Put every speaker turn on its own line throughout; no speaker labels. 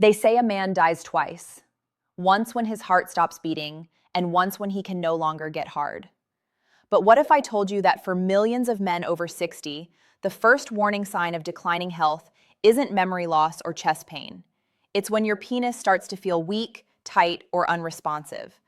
They say a man dies twice, once when his heart stops beating, and once when he can no longer get hard. But what if I told you that for millions of men over 60, the first warning sign of declining health isn't memory loss or chest pain? It's when your penis starts to feel weak, tight, or unresponsive.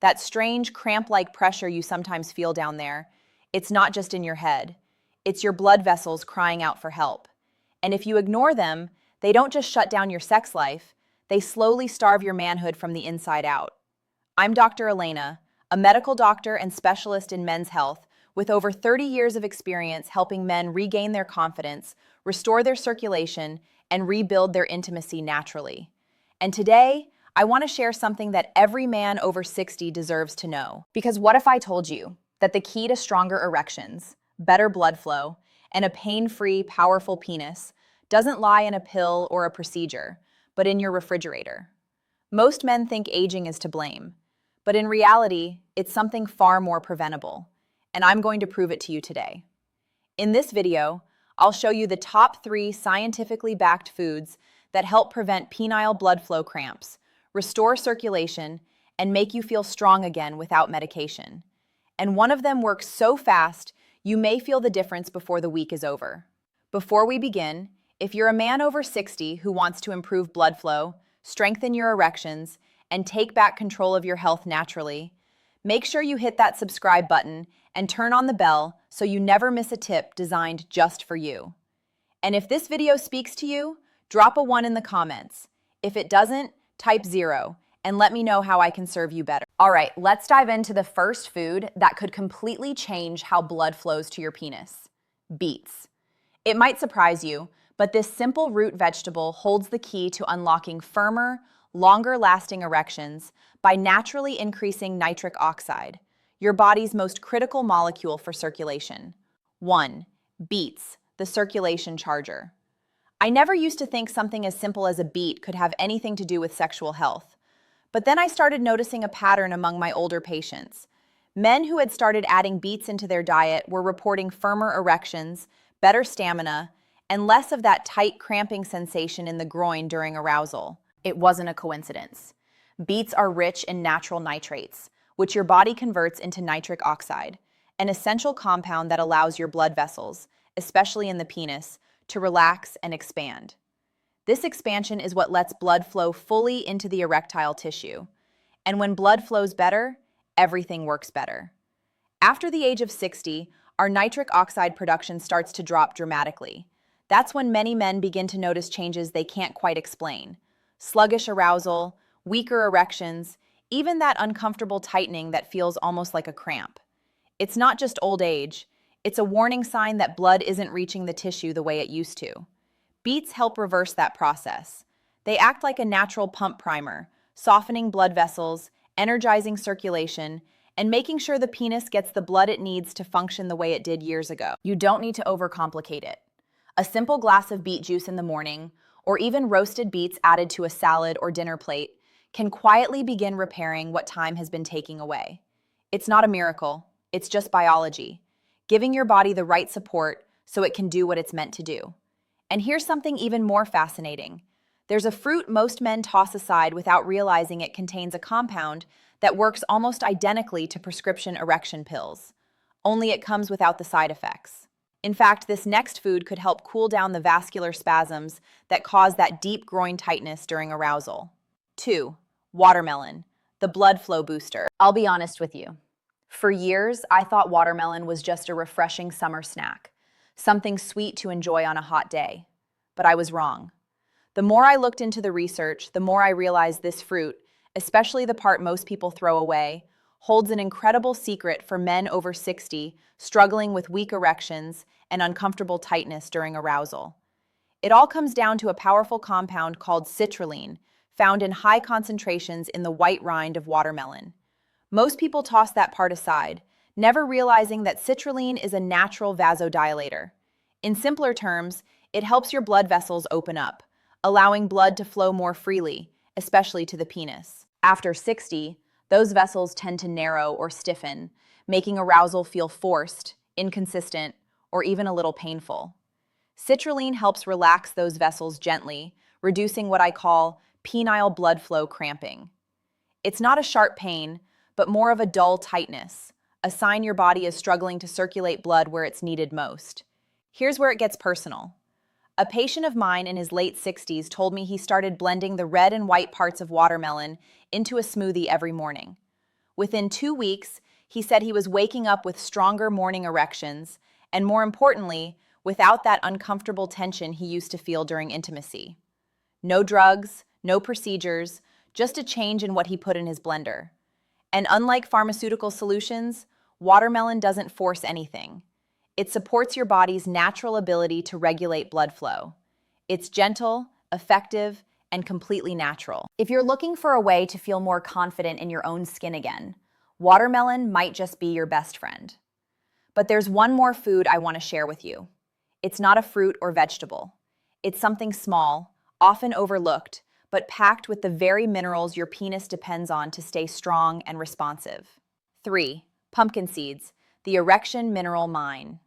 That strange cramp-like pressure you sometimes feel down there, it's not just in your head. It's your blood vessels crying out for help. And if you ignore them, they don't just shut down your sex life, they slowly starve your manhood from the inside out. I'm Dr. Elena, a medical doctor and specialist in men's health with over 30 years of experience helping men regain their confidence, restore their circulation, and rebuild their intimacy naturally. And today, I want to share something that every man over 60 deserves to know. Because what if I told you that the key to stronger erections, better blood flow, and a pain-free, powerful penis doesn't lie in a pill or a procedure, but in your refrigerator? Most men think aging is to blame, but in reality, it's something far more preventable, and I'm going to prove it to you today. In this video, I'll show you the top 3 scientifically backed foods that help prevent penile blood flow cramps, restore circulation, and make you feel strong again without medication. And one of them works so fast, you may feel the difference before the week is over. Before we begin, if you're a man over 60 who wants to improve blood flow, strengthen your erections, and take back control of your health naturally, make sure you hit that subscribe button and turn on the bell so you never miss a tip designed just for you. And if this video speaks to you, drop a 1 in the comments. If it doesn't, type 0 and let me know how I can serve you better. All right, let's dive into the first food that could completely change how blood flows to your penis: beets. It might surprise you, but this simple root vegetable holds the key to unlocking firmer, longer-lasting erections by naturally increasing nitric oxide, your body's most critical molecule for circulation. 1. Beets, the circulation charger. I never used to think something as simple as a beet could have anything to do with sexual health. But then I started noticing a pattern among my older patients. Men who had started adding beets into their diet were reporting firmer erections, better stamina, and less of that tight cramping sensation in the groin during arousal. It wasn't a coincidence. Beets are rich in natural nitrates, which your body converts into nitric oxide, an essential compound that allows your blood vessels, especially in the penis, to relax and expand. This expansion is what lets blood flow fully into the erectile tissue. And when blood flows better, everything works better. After the age of 60, our nitric oxide production starts to drop dramatically. That's when many men begin to notice changes they can't quite explain: sluggish arousal, weaker erections, even that uncomfortable tightening that feels almost like a cramp. It's not just old age, it's a warning sign that blood isn't reaching the tissue the way it used to. Beets help reverse that process. They act like a natural pump primer, softening blood vessels, energizing circulation, and making sure the penis gets the blood it needs to function the way it did years ago. You don't need to overcomplicate it. A simple glass of beet juice in the morning, or even roasted beets added to a salad or dinner plate, can quietly begin repairing what time has been taking away. It's not a miracle, it's just biology, giving your body the right support so it can do what it's meant to do. And here's something even more fascinating. There's a fruit most men toss aside without realizing it contains a compound that works almost identically to prescription erection pills, only it comes without the side effects. In fact, this next food could help cool down the vascular spasms that cause that deep groin tightness during arousal. 2. Watermelon, the blood flow booster. I'll be honest with you. For years, I thought watermelon was just a refreshing summer snack, something sweet to enjoy on a hot day. But I was wrong. The more I looked into the research, the more I realized this fruit, especially the part most people throw away, holds an incredible secret for men over 60 struggling with weak erections and uncomfortable tightness during arousal. It all comes down to a powerful compound called citrulline, found in high concentrations in the white rind of watermelon. Most people toss that part aside, never realizing that citrulline is a natural vasodilator. In simpler terms, it helps your blood vessels open up, allowing blood to flow more freely, especially to the penis. After 60, those vessels tend to narrow or stiffen, making arousal feel forced, inconsistent, or even a little painful. Citrulline helps relax those vessels gently, reducing what I call penile blood flow cramping. It's not a sharp pain, but more of a dull tightness, a sign your body is struggling to circulate blood where it's needed most. Here's where it gets personal. A patient of mine in his late 60s told me he started blending the red and white parts of watermelon into a smoothie every morning. Within 2 weeks, he said he was waking up with stronger morning erections, and more importantly, without that uncomfortable tension he used to feel during intimacy. No drugs, no procedures, just a change in what he put in his blender. And unlike pharmaceutical solutions, watermelon doesn't force anything. It supports your body's natural ability to regulate blood flow. It's gentle, effective, and completely natural. If you're looking for a way to feel more confident in your own skin again, watermelon might just be your best friend. But there's one more food I want to share with you. It's not a fruit or vegetable. It's something small, often overlooked, but packed with the very minerals your penis depends on to stay strong and responsive. 3. Pumpkin seeds, the erection mineral mine.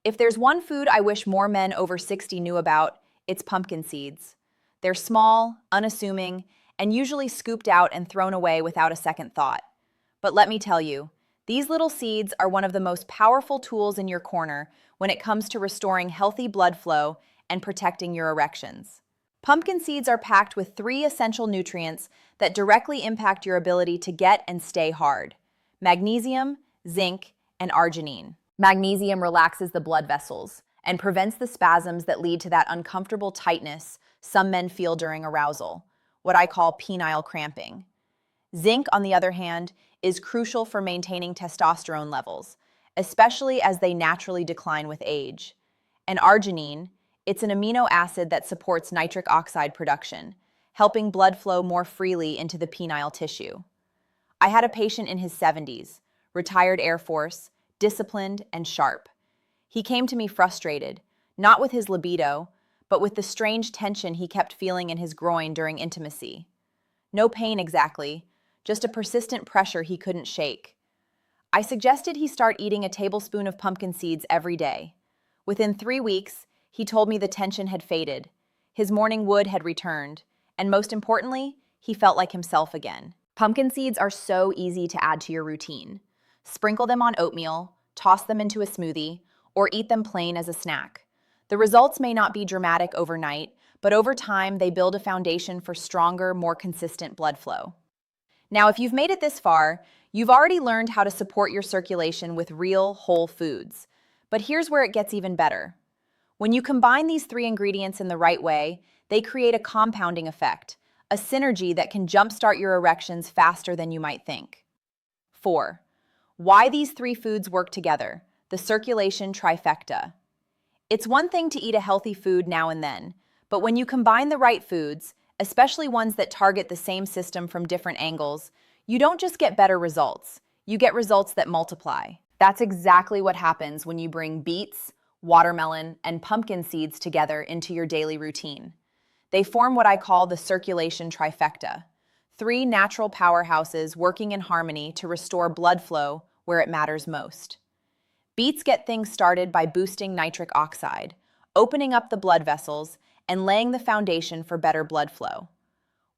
If there's one food I wish more men over 60 knew about, it's pumpkin seeds. They're small, unassuming, and usually scooped out and thrown away without a second thought. But let me tell you, these little seeds are one of the most powerful tools in your corner when it comes to restoring healthy blood flow and protecting your erections. Pumpkin seeds are packed with 3 essential nutrients that directly impact your ability to get and stay hard: magnesium, zinc, and arginine. Magnesium relaxes the blood vessels and prevents the spasms that lead to that uncomfortable tightness some men feel during arousal, what I call penile cramping. Zinc, on the other hand, is crucial for maintaining testosterone levels, especially as they naturally decline with age. And arginine, it's an amino acid that supports nitric oxide production, helping blood flow more freely into the penile tissue. I had a patient in his 70s, retired Air Force, disciplined and sharp. He came to me frustrated, not with his libido, but with the strange tension he kept feeling in his groin during intimacy. No pain exactly, just a persistent pressure he couldn't shake. I suggested he start eating a tablespoon of pumpkin seeds every day. Within 3 weeks, he told me the tension had faded, his morning wood had returned, and most importantly, he felt like himself again. Pumpkin seeds are so easy to add to your routine. Sprinkle them on oatmeal, toss them into a smoothie, or eat them plain as a snack. The results may not be dramatic overnight, but over time they build a foundation for stronger, more consistent blood flow. Now, if you've made it this far, you've already learned how to support your circulation with real, whole foods. But here's where it gets even better. When you combine these 3 ingredients in the right way, they create a compounding effect, a synergy that can jumpstart your erections faster than you might think. 4. Why these 3 foods work together, the circulation trifecta. It's one thing to eat a healthy food now and then, but when you combine the right foods, especially ones that target the same system from different angles, you don't just get better results, you get results that multiply. That's exactly what happens when you bring beets, watermelon, and pumpkin seeds together into your daily routine. They form what I call the circulation trifecta, 3 natural powerhouses working in harmony to restore blood flow where it matters most. Beets get things started by boosting nitric oxide, opening up the blood vessels, and laying the foundation for better blood flow.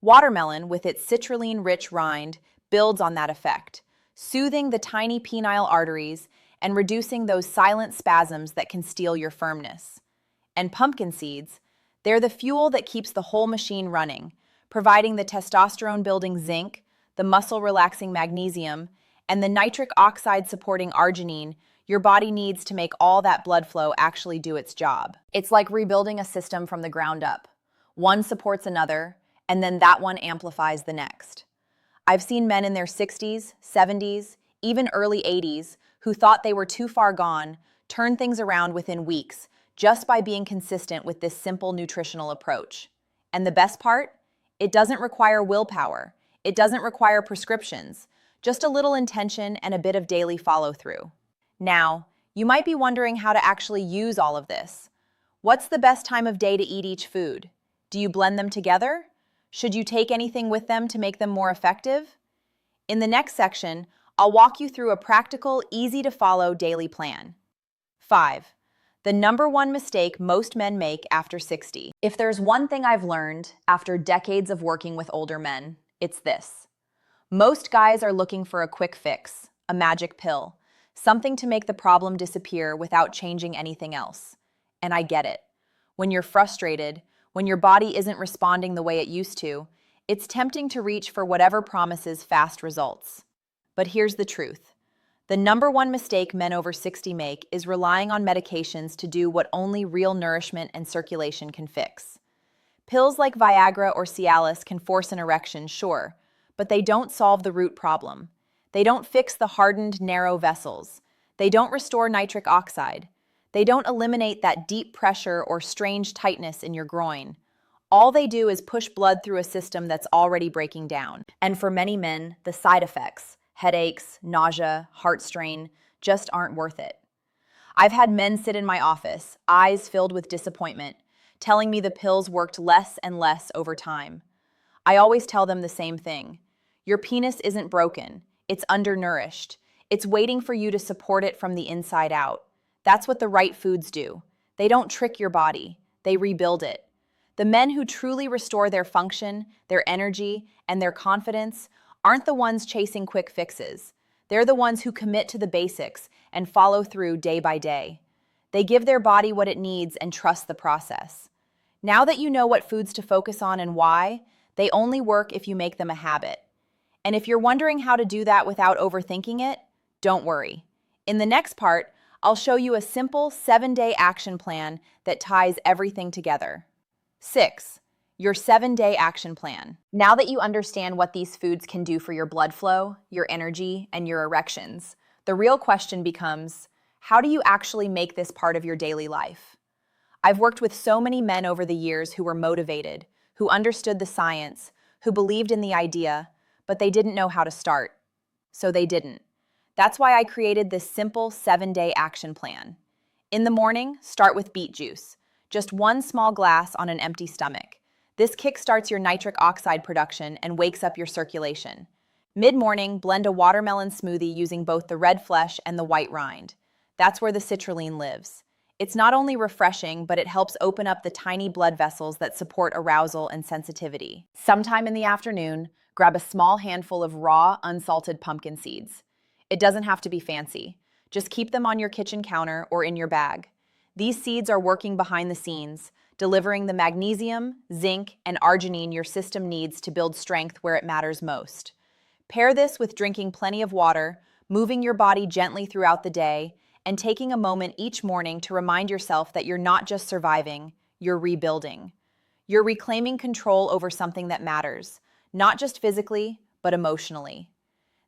Watermelon, with its citrulline-rich rind, builds on that effect, soothing the tiny penile arteries and reducing those silent spasms that can steal your firmness. And pumpkin seeds, they're the fuel that keeps the whole machine running, providing the testosterone-building zinc, the muscle-relaxing magnesium, and the nitric oxide-supporting arginine your body needs to make all that blood flow actually do its job. It's like rebuilding a system from the ground up. One supports another, and then that one amplifies the next. I've seen men in their 60s, 70s, even early 80s who thought they were too far gone turn things around within weeks just by being consistent with this simple nutritional approach. And the best part? It doesn't require willpower. It doesn't require prescriptions, just a little intention and a bit of daily follow-through. Now, you might be wondering how to actually use all of this. What's the best time of day to eat each food? Do you blend them together? Should you take anything with them to make them more effective? In the next section, I'll walk you through a practical, easy-to-follow daily plan. 5. The number one mistake most men make after 60. If there's one thing I've learned after decades of working with older men, it's this. Most guys are looking for a quick fix, a magic pill, something to make the problem disappear without changing anything else. And I get it. When you're frustrated, when your body isn't responding the way it used to, it's tempting to reach for whatever promises fast results. But here's the truth. The number one mistake men over 60 make is relying on medications to do what only real nourishment and circulation can fix. Pills like Viagra or Cialis can force an erection, sure, but they don't solve the root problem. They don't fix the hardened, narrow vessels. They don't restore nitric oxide. They don't eliminate that deep pressure or strange tightness in your groin. All they do is push blood through a system that's already breaking down. And for many men, the side effects, headaches, nausea, heart strain, just aren't worth it. I've had men sit in my office, eyes filled with disappointment, telling me the pills worked less and less over time. I always tell them the same thing. Your penis isn't broken. It's undernourished. It's waiting for you to support it from the inside out. That's what the right foods do. They don't trick your body. They rebuild it. The men who truly restore their function, their energy, and their confidence aren't the ones chasing quick fixes. They're the ones who commit to the basics and follow through day by day. They give their body what it needs and trust the process. Now that you know what foods to focus on and why, they only work if you make them a habit. And if you're wondering how to do that without overthinking it, don't worry. In the next part, I'll show you a simple 7-day action plan that ties everything together. 6. Your 7-day action plan. Now that you understand what these foods can do for your blood flow, your energy, and your erections, the real question becomes, how do you actually make this part of your daily life? I've worked with so many men over the years who were motivated, who understood the science, who believed in the idea, but they didn't know how to start. So they didn't. That's why I created this simple 7-day action plan. In the morning, start with beet juice. Just 1 small glass on an empty stomach. This kickstarts your nitric oxide production and wakes up your circulation. Mid-morning, blend a watermelon smoothie using both the red flesh and the white rind. That's where the citrulline lives. It's not only refreshing, but it helps open up the tiny blood vessels that support arousal and sensitivity. Sometime in the afternoon, grab a small handful of raw, unsalted pumpkin seeds. It doesn't have to be fancy. Just keep them on your kitchen counter or in your bag. These seeds are working behind the scenes, delivering the magnesium, zinc, and arginine your system needs to build strength where it matters most. Pair this with drinking plenty of water, moving your body gently throughout the day, and taking a moment each morning to remind yourself that you're not just surviving, you're rebuilding. You're reclaiming control over something that matters, not just physically, but emotionally.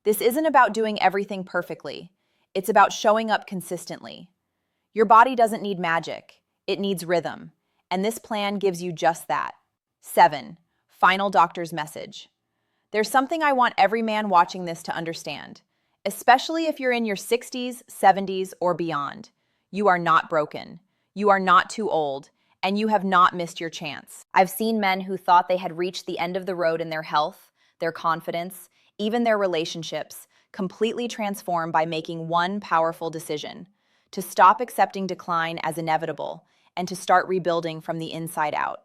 This isn't about doing everything perfectly. It's about showing up consistently. Your body doesn't need magic. It needs rhythm. And this plan gives you just that. 7. Final doctor's message. There's something I want every man watching this to understand, especially if you're in your 60s, 70s, or beyond. You are not broken. You are not too old, and you have not missed your chance. I've seen men who thought they had reached the end of the road in their health, their confidence, even their relationships, completely transformed by making one powerful decision: to stop accepting decline as inevitable and to start rebuilding from the inside out.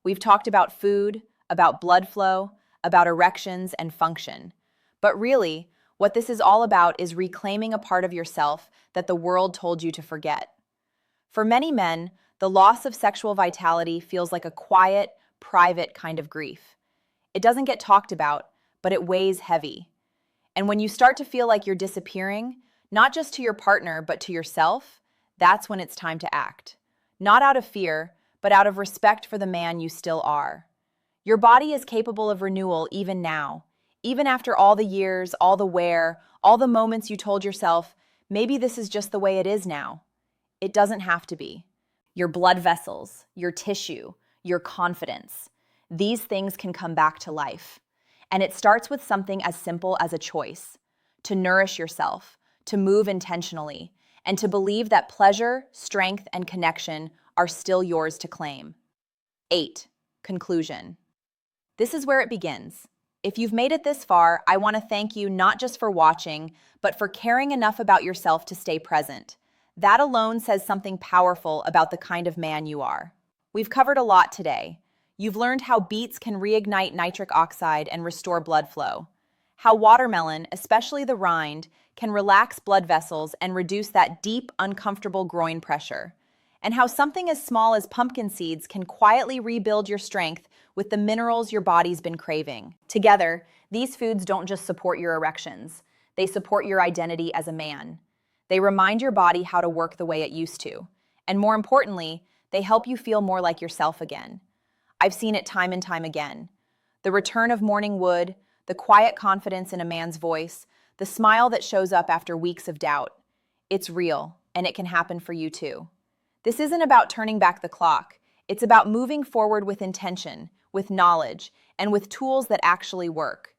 We've talked about food, about blood flow, about erections and function. But really, what this is all about is reclaiming a part of yourself that the world told you to forget. For many men, the loss of sexual vitality feels like a quiet, private kind of grief. It doesn't get talked about, but it weighs heavy. And when you start to feel like you're disappearing, not just to your partner, but to yourself, that's when it's time to act. Not out of fear, but out of respect for the man you still are. Your body is capable of renewal even now, even after all the years, all the wear, all the moments you told yourself, maybe this is just the way it is now. It doesn't have to be. Your blood vessels, your tissue, your confidence, these things can come back to life. And it starts with something as simple as a choice: to nourish yourself, to move intentionally, and to believe that pleasure, strength, and connection are still yours to claim. 8. Conclusion. This is where it begins. If you've made it this far, I want to thank you not just for watching, but for caring enough about yourself to stay present. That alone says something powerful about the kind of man you are. We've covered a lot today. You've learned how beets can reignite nitric oxide and restore blood flow, how watermelon, especially the rind, can relax blood vessels and reduce that deep, uncomfortable groin pressure, and how something as small as pumpkin seeds can quietly rebuild your strength with the minerals your body's been craving. Together, these foods don't just support your erections, they support your identity as a man. They remind your body how to work the way it used to. And more importantly, they help you feel more like yourself again. I've seen it time and time again. The return of morning wood, the quiet confidence in a man's voice, the smile that shows up after weeks of doubt. It's real, and it can happen for you too. This isn't about turning back the clock. It's about moving forward with intention, with knowledge, and with tools that actually work.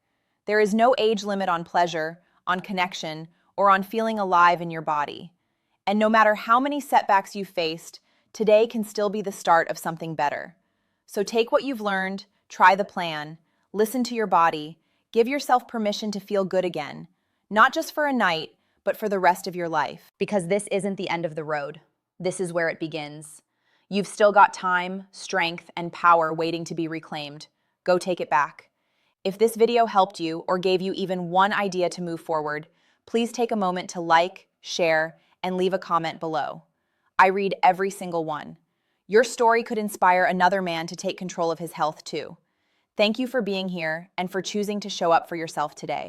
There is no age limit on pleasure, on connection, or on feeling alive in your body. And no matter how many setbacks you've faced, today can still be the start of something better. So take what you've learned, try the plan, listen to your body, give yourself permission to feel good again, not just for a night, but for the rest of your life. Because this isn't the end of the road. This is where it begins. You've still got time, strength, and power waiting to be reclaimed. Go take it back. If this video helped you or gave you even one idea to move forward, please take a moment to like, share, and leave a comment below. I read every single one. Your story could inspire another man to take control of his health too. Thank you for being here and for choosing to show up for yourself today.